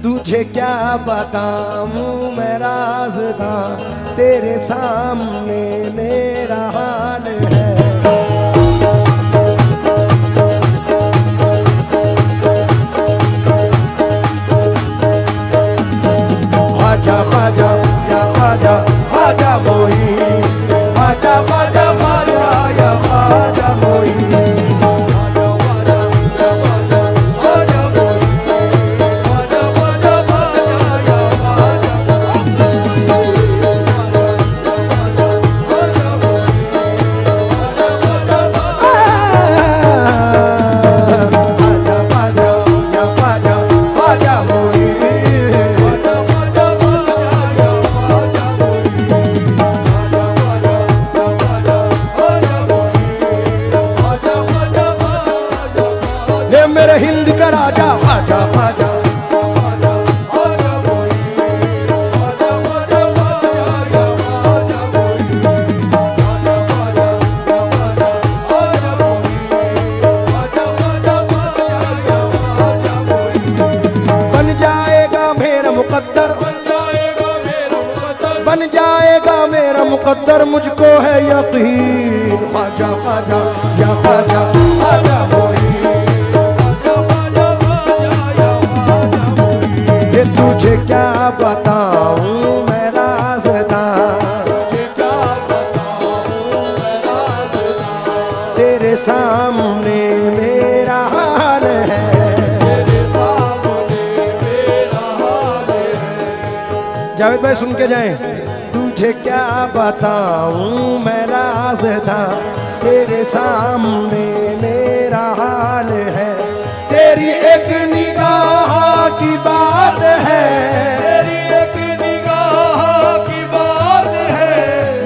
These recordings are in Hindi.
तुझे क्या बताऊं मैं राज़दा, तेरे सामने मेरा हाल है। ख्वाजा ख्वाजा या ख्वाजा ख्वाजा मोही, ख्वाजा ख्वाजा ख्वाजा या ख्वाजा मोही। मेरे हिंद का राजा ख्वाजा ख्वाजा, बन जाएगा मेरा मुकद्दर, बन जाएगा मेरा मुकद्दर, मुझको है यकीन। ख्वाजा ख्वाजा या ख्वाजा ख्वाजा मोही, तुझे क्या बताऊं मैं राज़दा, तेरे सामने मेरा हाल है। जावेद भाई सुन के जाएं। तुझे क्या बताऊं मैं राज़दा, तेरे सामने मेरा हाल है। तेरी एक निगाह की बात है, तेरी एक निगाह की बात है,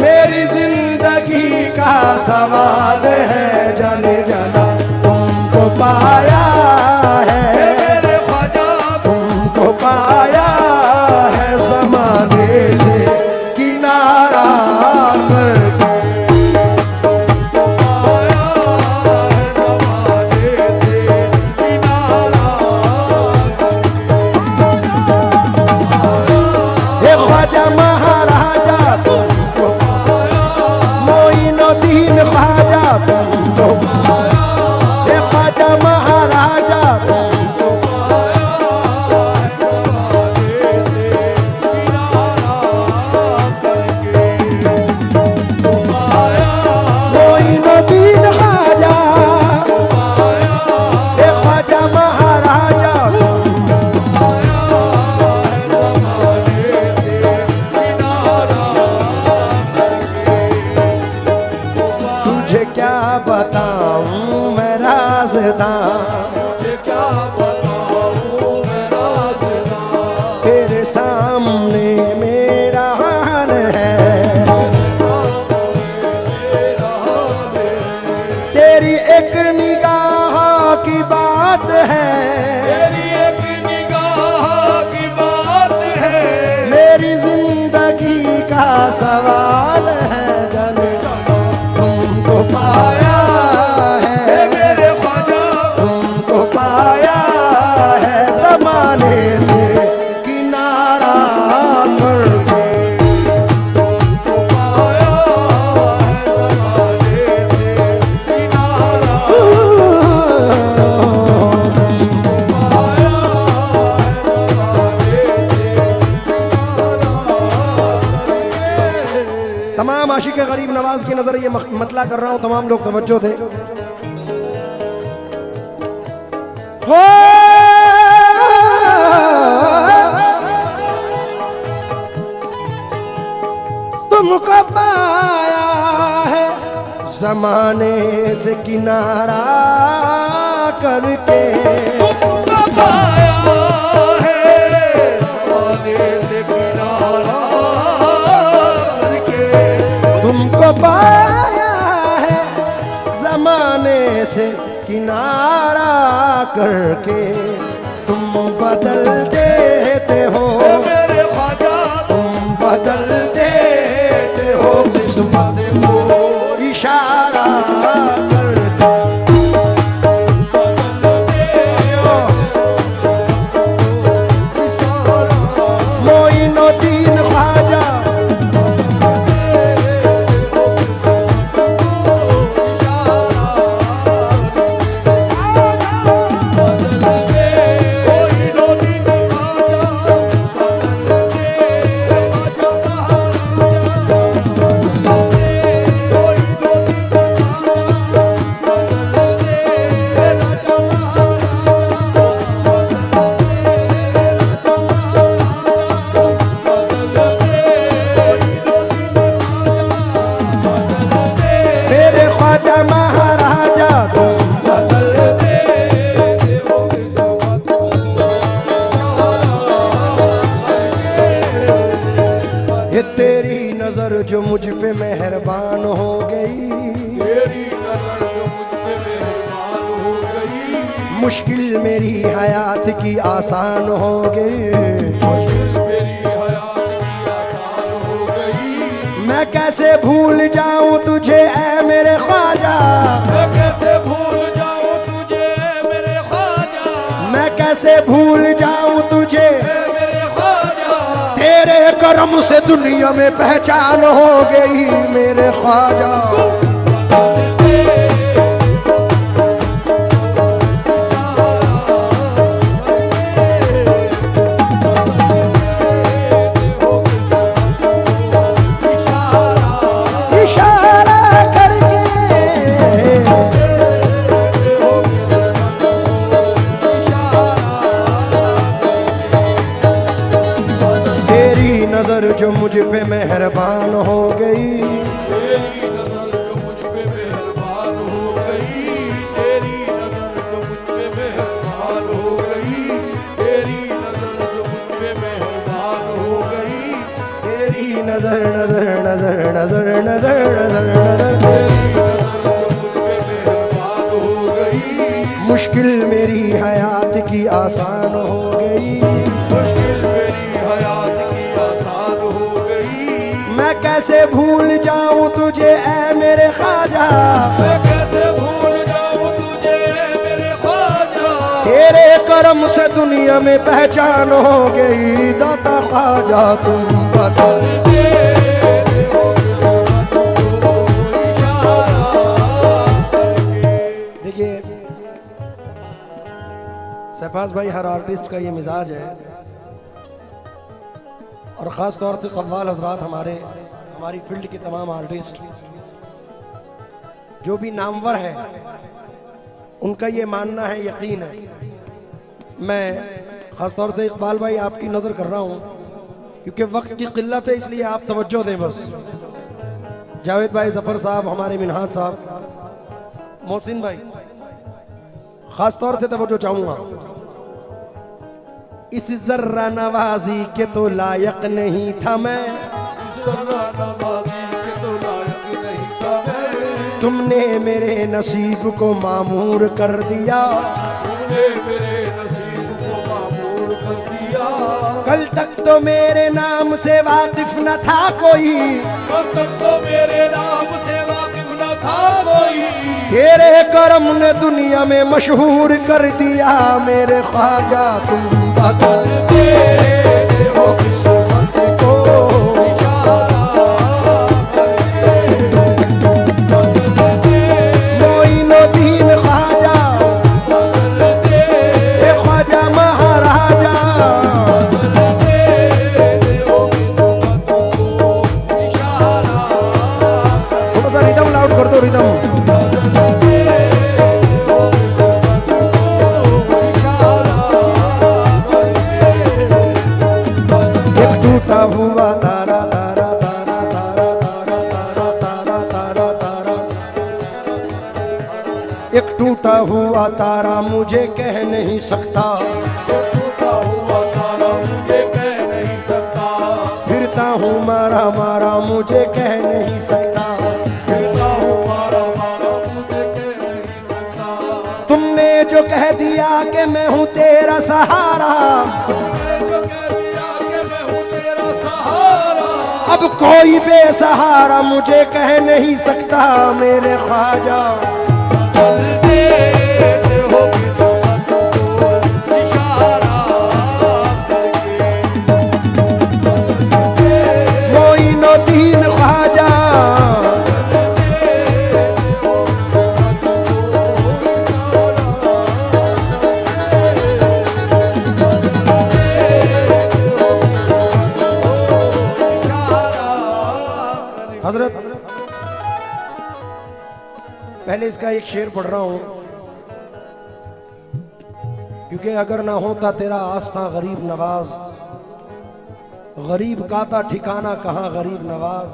मेरी जिंदगी का सवाल है। जाने जाना तुमको पाया है मेरे ख्वाजा, तुमको पाया है ज़माने से किनारा करके। ख्वाजा महाराजा तुमको पाया, मोइनुद्दीन ख्वाजा तुमको पाया, हे ख्वाजा महाराजा तुमको पाया, मोइनुद्दीन ख्वाजा, हे ख्वाजा महाराजा क्या बताऊं मैं राज़दा, क्या बताऊं मैं राज़दा, तेरे सामने मेरा हाल है। तेरी एक निगाह की बात है, तेरी एक निगाह की बात है, मेरी जिंदगी का सवाल है। जाने तुमको पाया है मेरे ख्वाजा, तुमको पाया है ज़माने से किनारा करके। तुमको पाया है ज़माने से किनारा, तुमको पाया है ज़माने से किनारा। तमाम आशिक गरीब नवाज की नजर ये मतला कर रहा हूं, तमाम लोग तवज्जो दे। तुमको पाया है ज़माने से किनारा करके, तुमको पाया है ज़माने से किनारा करके, तुमको पाया है ज़माने से किनारा करके। तुम बदल देते हो मेरे ख्वाजा, तुम बदल देते हो किस्मत को इशारा करके। मुश्किल मेरी हयात की आसान हो गई, मुश्किल मेरी हयात की आसान हो गई। मैं कैसे भूल जाऊं तुझे ऐ मेरे ख्वाजा, मैं कैसे भूल जाऊं तुझे मेरे ख्वाजा, मैं कैसे भूल जाऊं तुझे, मेरे ख्वाजा। तेरे करम से दुनिया में पहचान हो गई मेरे ख्वाजा। नजर जो मुझ पे मेहरबान हो गई, तेरी नजर जो मुझ पे मेहरबान हो गई, तेरी नजर जो मुझ पे मेहरबान हो गई, तेरी नजर जो मुझ पे मेहरबान हो गई, तेरी नजर नजर नजर नजर नजर नजर नजर, तेरी नजर जो मुझ पे मेहरबान हो गई। मुश्किल मेरी हयात की आसान हो गई, मुश्किल मेरी हयात की आसान हो गई। मैं कैसे भूल जाऊं तुझे ऐ मेरे ख्वाजा, मैं कैसे भूल जाऊं तुझे मेरे ख्वाजा, तेरे करम से दुनिया में पहचान हो गई दाता ख्वाजा तुम बता। देखिए शहबाज भाई, हर आर्टिस्ट का ये मिजाज है, और ख़ास तौर से कव्वाल हजरात, हमारी फील्ड के तमाम आर्टिस्ट जो भी नामवर है, उनका ये मानना है, यकीन है। मैं ख़ास तौर से इकबाल भाई आपकी नज़र कर रहा हूँ, क्योंकि वक्त की किल्लत है, इसलिए आप तवज्जो दें बस। जावेद भाई, ज़फ़र साहब, हमारे मिनहाज साहब, मोहसिन भाई, ख़ास तौर से तवज्जो चाहूँगा। इस जर्रा नवाजी के तो लायक नहीं था मैं, जर्रा नवाजी के तो लायक नहीं था मैं, तुमने मेरे नसीब को मामूर कर दिया, तुमने मेरे नसीब को मामूर कर दिया। कल तक तो मेरे नाम से वाकिफ न था कोई, कल तक तो मेरे नाम से वाकिफ न था कोई, तेरे करम ने दुनिया में मशहूर कर दिया मेरे ख्वाजा तुम बता। तेरे देवो किस्मत को मोइनुद्दीन ख्वाजा, ए ख्वाजा महाराजा, थोड़ा सा रिदम लाउड कर दो, रिदम। टूटा हुआ तारा तारा तारा तारा तारा तारा तारा तारा तारा, एक टूटा हुआ तारा मुझे कह नहीं सकता, टूटा हुआ तारा मुझे कह नहीं सकता, फिरता हूँ मारा मारा मुझे कह नहीं सकता, फिरता हूँ मारा मारा मुझे कह नहीं सकता। तुमने जो कह दिया कि मैं हूँ तेरा सहारा, अब कोई बेसहारा मुझे कह नहीं सकता मेरे ख्वाजा। मोइनुद्दीन ख्वाजा, हजरत पहले इसका एक शेर पढ़ रहा हूं, क्योंकि अगर ना होता तेरा आस्था गरीब नवाज, गरीब का था ठिकाना कहां गरीब नवाज,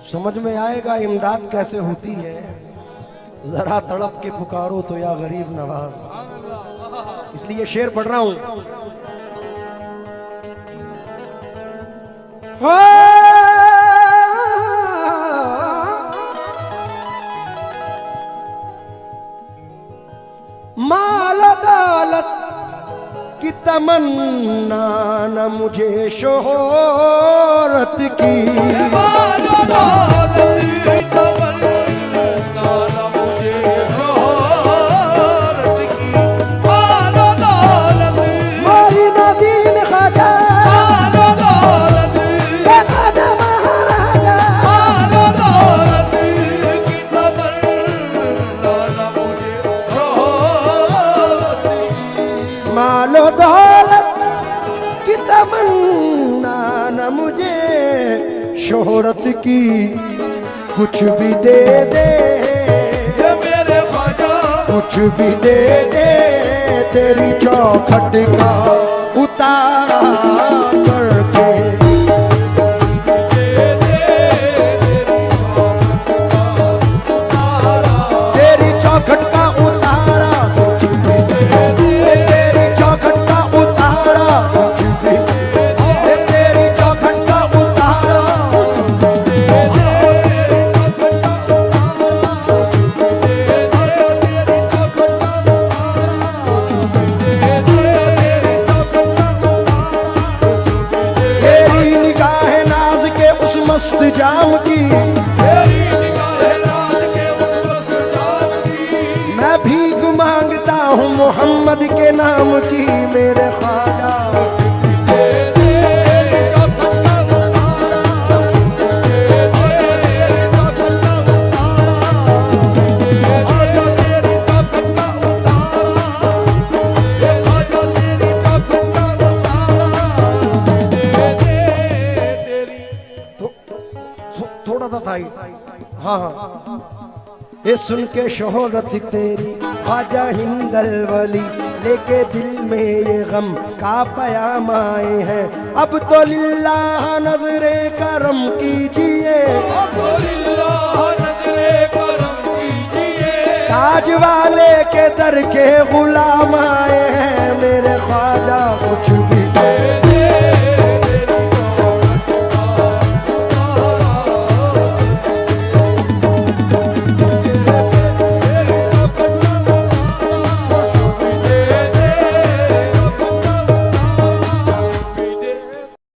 समझ में आएगा इमदाद कैसे होती है, जरा तड़प के पुकारो तो या गरीब नवाज। इसलिए शेर पढ़ रहा हूं। माल दौलत की तमन्ना न मुझे शोहरत की, माल दौलत की तमन्ना न मुझे शोहरत की, माल दौलत मोरी नदीन ख्वाजा, माल दौलत ख्वाजा महाराजा, माल दौलत की तमन्ना न मुझे शोहरत की, मालो दौलत की तमन्ना न मुझे शोहरत की, कुछ भी दे दे ये मेरे ख्वाजा कुछ भी दे दे तेरी चौखट का उतार करके, तेरी चौखट का उतारा कुछ भी दे दे, तेरी चौखट का उतारा कुछ भी दे दे, तेरी चौखट का उतारा कुछ भी दे दे, तेरी निगाह नाज के उस मस्त जाम की, तेरी निगाह रात के उस वक्त जाम की, मैं भीख मांगता हूँ मोहम्मद के नाम की मेरे ख्वाजा, तेरी चौखट का उतारा, तेरी चौखट का उतारा, तेरी चौखट का उतारा, ये ख्वाजा तेरी चौखट का उतारा, तेरी थोड़ा सा था ही। हाँ हाँ, ये सुन के शोहरत तेरी ख्वाजा हिंदल वली, लेके दिल में ये गम का पयाम आए हैं, अब तो लिल्लाह नजरे करम कीजिए, अल्लाह नज़रे करम कीजिए, ताज वाले के दर के गुलाम आए हैं,